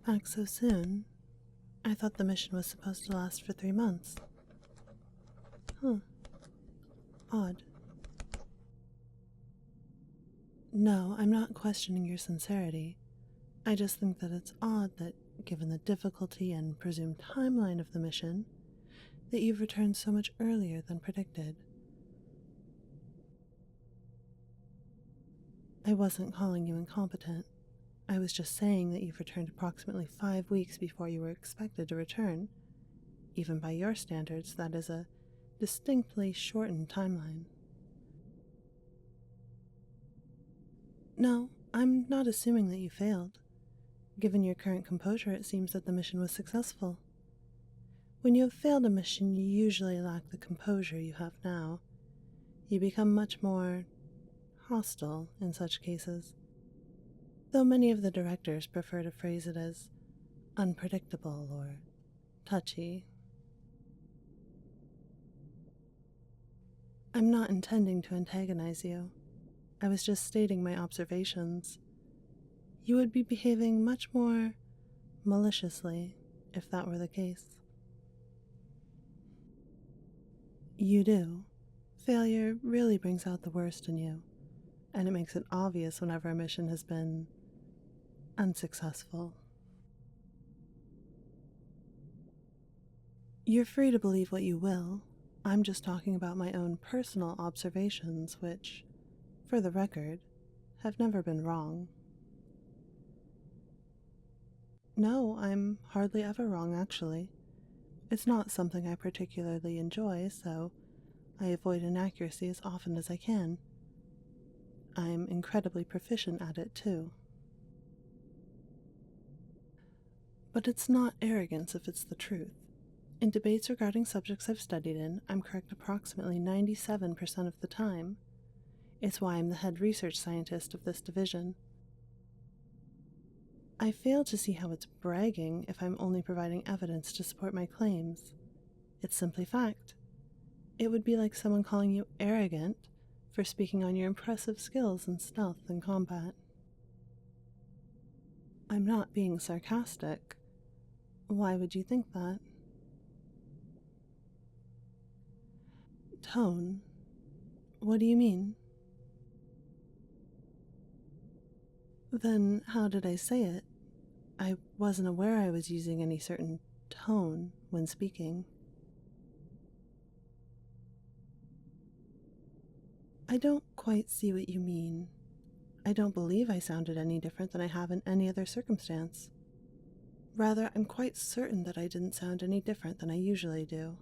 Back so soon? I thought the mission was supposed to last for 3 months. Huh. Odd. No, I'm not questioning your sincerity. I just think that it's odd that, given the difficulty and presumed timeline of the mission, that you've returned so much earlier than predicted. I wasn't calling you incompetent. I was just saying that you've returned approximately 5 weeks before you were expected to return. Even by your standards, that is a distinctly shortened timeline. No, I'm not assuming that you failed. Given your current composure, it seems that the mission was successful. When you have failed a mission, you usually lack the composure you have now. You become much more hostile in such cases, though many of the directors prefer to phrase it as unpredictable or touchy. I'm not intending to antagonize you. I was just stating my observations. You would be behaving much more maliciously if that were the case. You do. Failure really brings out the worst in you, and it makes it obvious whenever a mission has been unsuccessful. You're free to believe what you will. I'm just talking about my own personal observations, which, for the record, have never been wrong. No, I'm hardly ever wrong, actually. It's not something I particularly enjoy, so I avoid inaccuracy as often as I can. I'm incredibly proficient at it, too. But it's not arrogance if it's the truth. In debates regarding subjects I've studied in, I'm correct approximately 97% of the time. It's why I'm the head research scientist of this division. I fail to see how it's bragging if I'm only providing evidence to support my claims. It's simply fact. It would be like someone calling you arrogant for speaking on your impressive skills in stealth and combat. I'm not being sarcastic. Why would you think that? Tone? What do you mean? Then how did I say it? I wasn't aware I was using any certain tone when speaking. I don't quite see what you mean. I don't believe I sounded any different than I have in any other circumstance. Rather, I'm quite certain that I didn't sound any different than I usually do.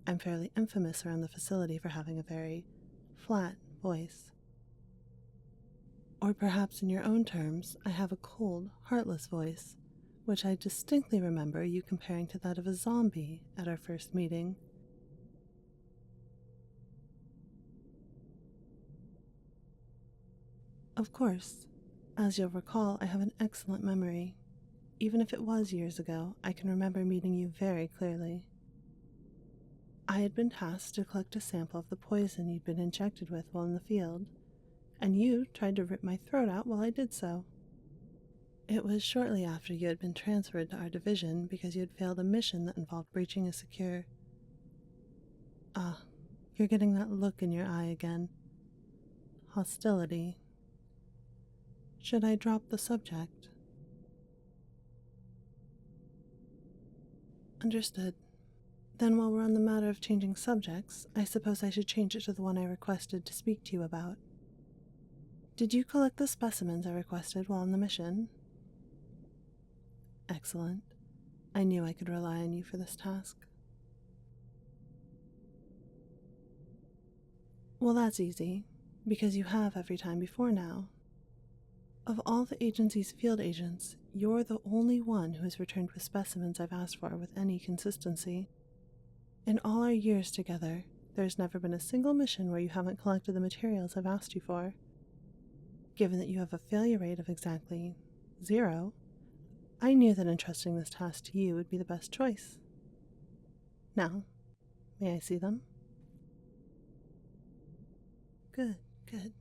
I'm fairly infamous around the facility for having a very flat voice. Or perhaps in your own terms, I have a cold, heartless voice, which I distinctly remember you comparing to that of a zombie at our first meeting. Of course, as you'll recall, I have an excellent memory. Even if it was years ago, I can remember meeting you very clearly. I had been tasked to collect a sample of the poison you'd been injected with while in the field, and you tried to rip my throat out while I did so. It was shortly after you had been transferred to our division because you had failed a mission that involved breaching a secure... Ah, you're getting that look in your eye again. Hostility. Should I drop the subject? Understood. Then while we're on the matter of changing subjects, I suppose I should change it to the one I requested to speak to you about. Did you collect the specimens I requested while on the mission? Excellent. I knew I could rely on you for this task. Well, that's easy, because you have every time before now. Of all the agency's field agents, you're the only one who has returned with specimens I've asked for with any consistency. In all our years together, there's never been a single mission where you haven't collected the materials I've asked you for. Given that you have a failure rate of exactly 0, I knew that entrusting this task to you would be the best choice. Now, may I see them? Good, good.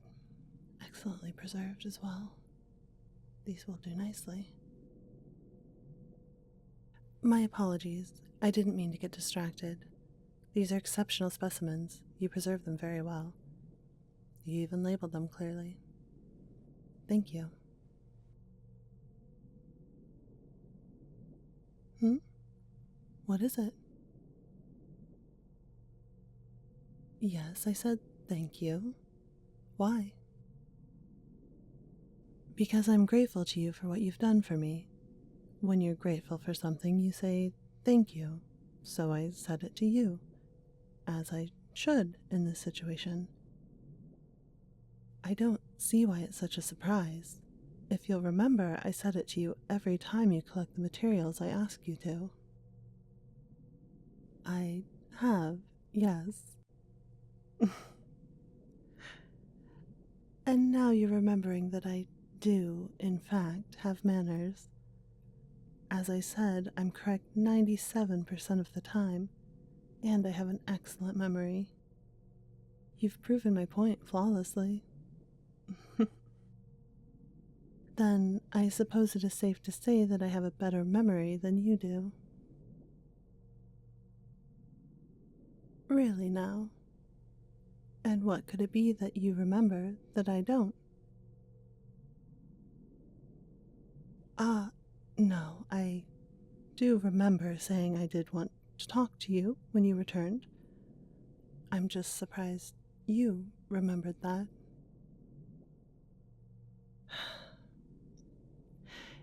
Excellently preserved as well. These will do nicely. My apologies. I didn't mean to get distracted. These are exceptional specimens. You preserve them very well. You even labeled them clearly. Thank you. What is it? Yes, I said thank you. Why? Because I'm grateful to you for what you've done for me. When you're grateful for something, you say thank you. So I said it to you, as I should in this situation. I don't see why it's such a surprise. If you'll remember, I said it to you every time you collect the materials I ask you to. I have, yes. And now you're remembering that I do, in fact, have manners. As I said, I'm correct 97% of the time, and I have an excellent memory. You've proven my point flawlessly. Then I suppose it is safe to say that I have a better memory than you do. Really now? And what could it be that you remember that I don't? Ah, no, I do remember saying I did want to talk to you when you returned. I'm just surprised you remembered that.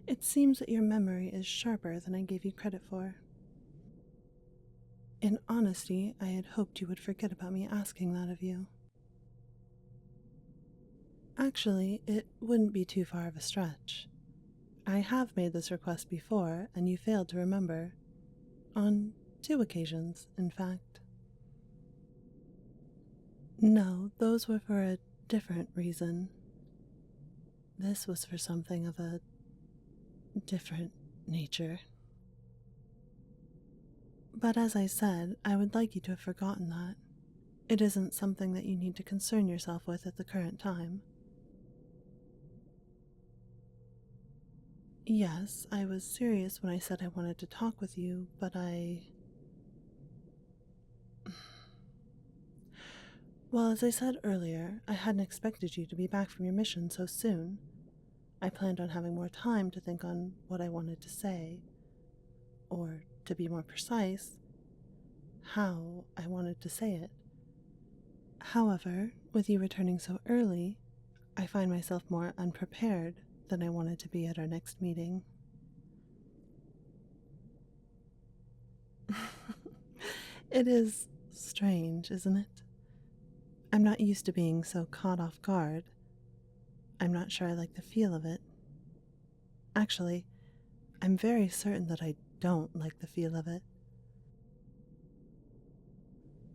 It seems that your memory is sharper than I gave you credit for. In honesty, I had hoped you would forget about me asking that of you. Actually, it wouldn't be too far of a stretch. I have made this request before, and you failed to remember. On 2 occasions, in fact. No, those were for a different reason. This was for something of a different nature. But as I said, I would like you to have forgotten that. It isn't something that you need to concern yourself with at the current time. Yes, I was serious when I said I wanted to talk with you, but Well, as I said earlier, I hadn't expected you to be back from your mission so soon. I planned on having more time to think on what I wanted to say, or, to be more precise, how I wanted to say it. However, with you returning so early, I find myself more unprepared than I wanted to be at our next meeting. It is strange, isn't it? I'm not used to being so caught off guard. I'm not sure I like the feel of it. Actually, I'm very certain that I don't like the feel of it.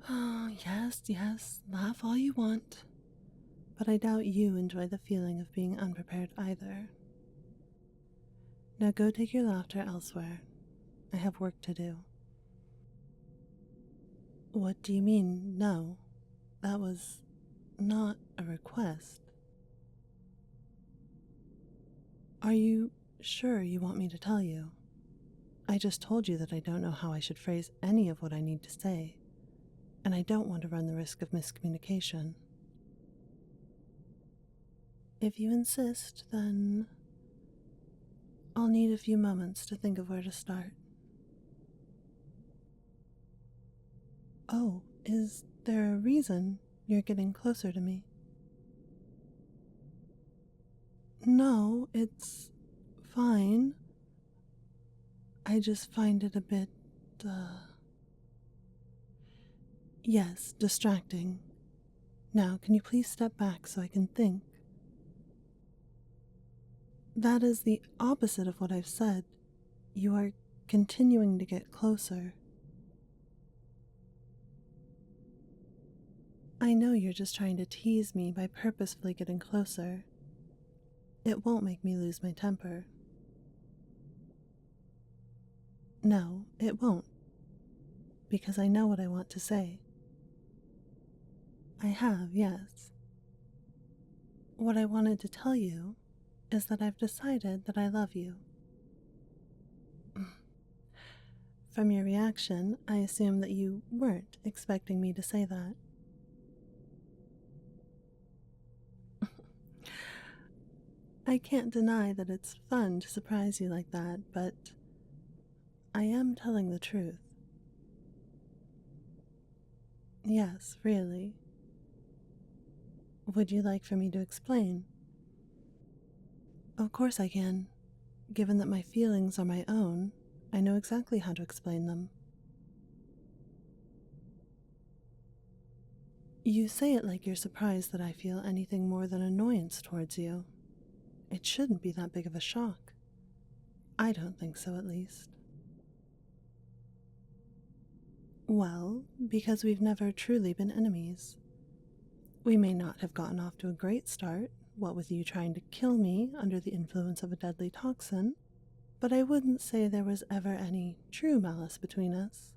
Oh, yes, laugh all you want. But I doubt you enjoy the feeling of being unprepared either. Now go take your laughter elsewhere. I have work to do. What do you mean, no? That was not a request. Are you sure you want me to tell you? I just told you that I don't know how I should phrase any of what I need to say, and I don't want to run the risk of miscommunication. If you insist, then I'll need a few moments to think of where to start. Oh, is there a reason you're getting closer to me? No, it's fine. I just find it a bit, yes, distracting. Now, can you please step back so I can think? That is the opposite of what I've said. You are continuing to get closer. I know you're just trying to tease me by purposefully getting closer. It won't make me lose my temper. No, it won't. Because I know what I want to say. I have, yes. What I wanted to tell you is that I've decided that I love you. From your reaction, I assume that you weren't expecting me to say that. I can't deny that it's fun to surprise you like that, but I am telling the truth. Yes, really. Would you like for me to explain? Of course I can. Given that my feelings are my own, I know exactly how to explain them. You say it like you're surprised that I feel anything more than annoyance towards you. It shouldn't be that big of a shock. I don't think so, at least. Well, because we've never truly been enemies. We may not have gotten off to a great start, what with you trying to kill me under the influence of a deadly toxin, but I wouldn't say there was ever any true malice between us.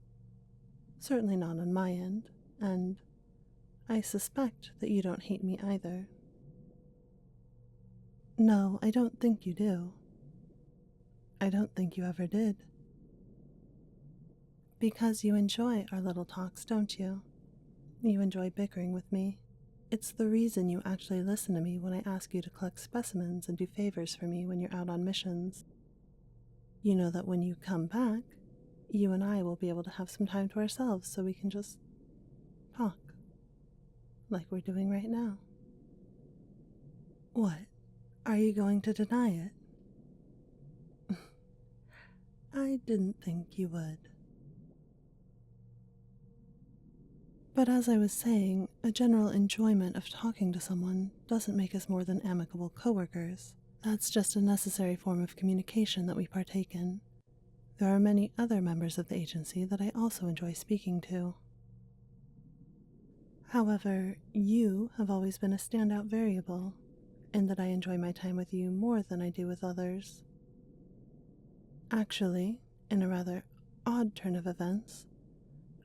Certainly not on my end, and I suspect that you don't hate me either. No, I don't think you do. I don't think you ever did. Because you enjoy our little talks, don't you? You enjoy bickering with me. It's the reason you actually listen to me when I ask you to collect specimens and do favors for me when you're out on missions. You know that when you come back, you and I will be able to have some time to ourselves so we can just talk, like we're doing right now. What? Are you going to deny it? I didn't think you would. But as I was saying, a general enjoyment of talking to someone doesn't make us more than amicable coworkers. That's just a necessary form of communication that we partake in. There are many other members of the agency that I also enjoy speaking to. However, you have always been a standout variable, in that I enjoy my time with you more than I do with others. Actually, in a rather odd turn of events,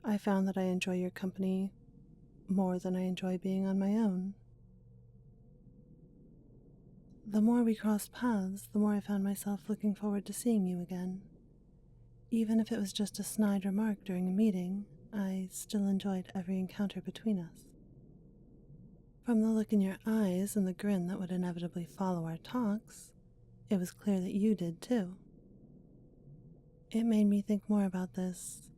I found that I enjoy your company more than I enjoy being on my own. The more we crossed paths, the more I found myself looking forward to seeing you again. Even if it was just a snide remark during a meeting, I still enjoyed every encounter between us. From the look in your eyes and the grin that would inevitably follow our talks, it was clear that you did too. It made me think more about this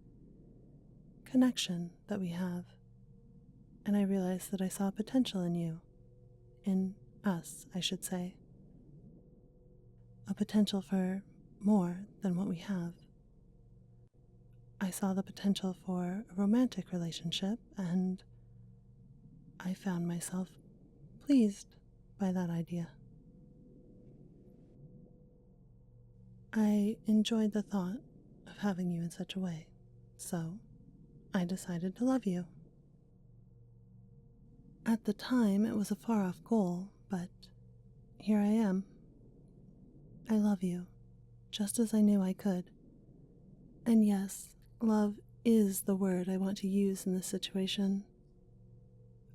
connection that we have, and I realized that I saw potential in you. In us, I should say. A potential for more than what we have. I saw the potential for a romantic relationship, and I found myself pleased by that idea. I enjoyed the thought of having you in such a way, so I decided to love you. At the time, it was a far-off goal, but here I am. I love you, just as I knew I could. And yes, love is the word I want to use in this situation.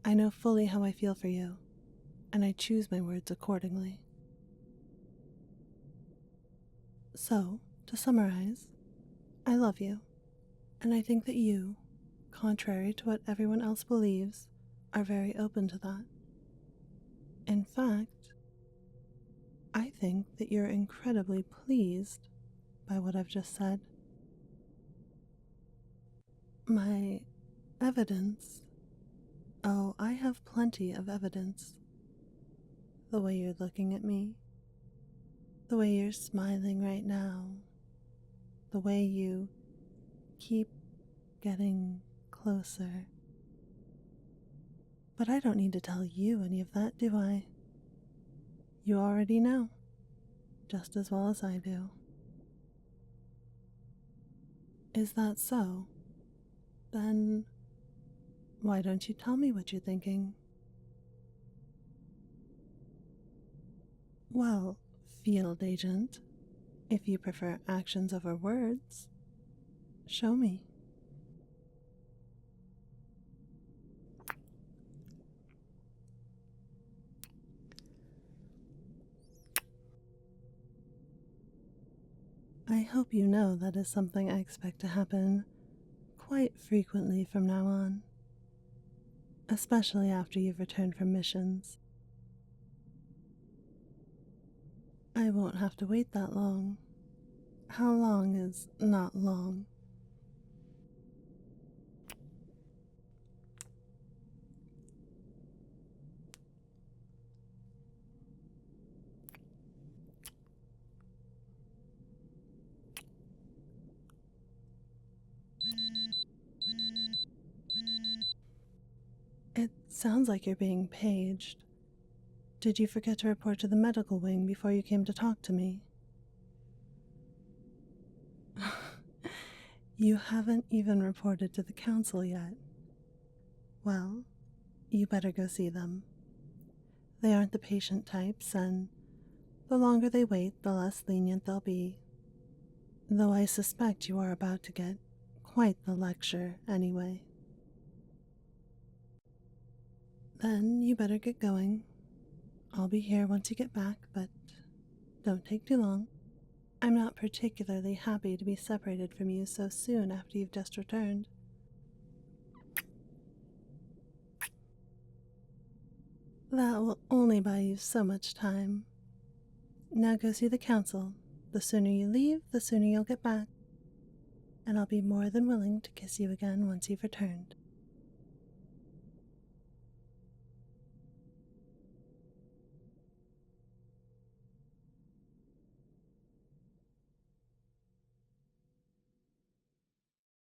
I know fully how I feel for you, and I choose my words accordingly. So, to summarize, I love you, and I think that you, contrary to what everyone else believes, are very open to that. In fact, I think that you're incredibly pleased by what I've just said. My evidence? Oh, I have plenty of evidence. The way you're looking at me, the way you're smiling right now, the way you keep getting closer. But I don't need to tell you any of that, do I? You already know, just as well as I do. Is that so? Then why don't you tell me what you're thinking? Well, field agent, if you prefer actions over words, show me. I hope you know that is something I expect to happen quite frequently from now on, especially after you've returned from missions. I won't have to wait that long. How long is not long? It sounds like you're being paged. Did you forget to report to the medical wing before you came to talk to me? You haven't even reported to the council yet. Well, you better go see them. They aren't the patient types, and the longer they wait, the less lenient they'll be. Though I suspect you are about to get quite the lecture anyway. Then you better get going. I'll be here once you get back, but don't take too long. I'm not particularly happy to be separated from you so soon after you've just returned. That will only buy you so much time. Now go see the council. The sooner you leave, the sooner you'll get back. And I'll be more than willing to kiss you again once you've returned.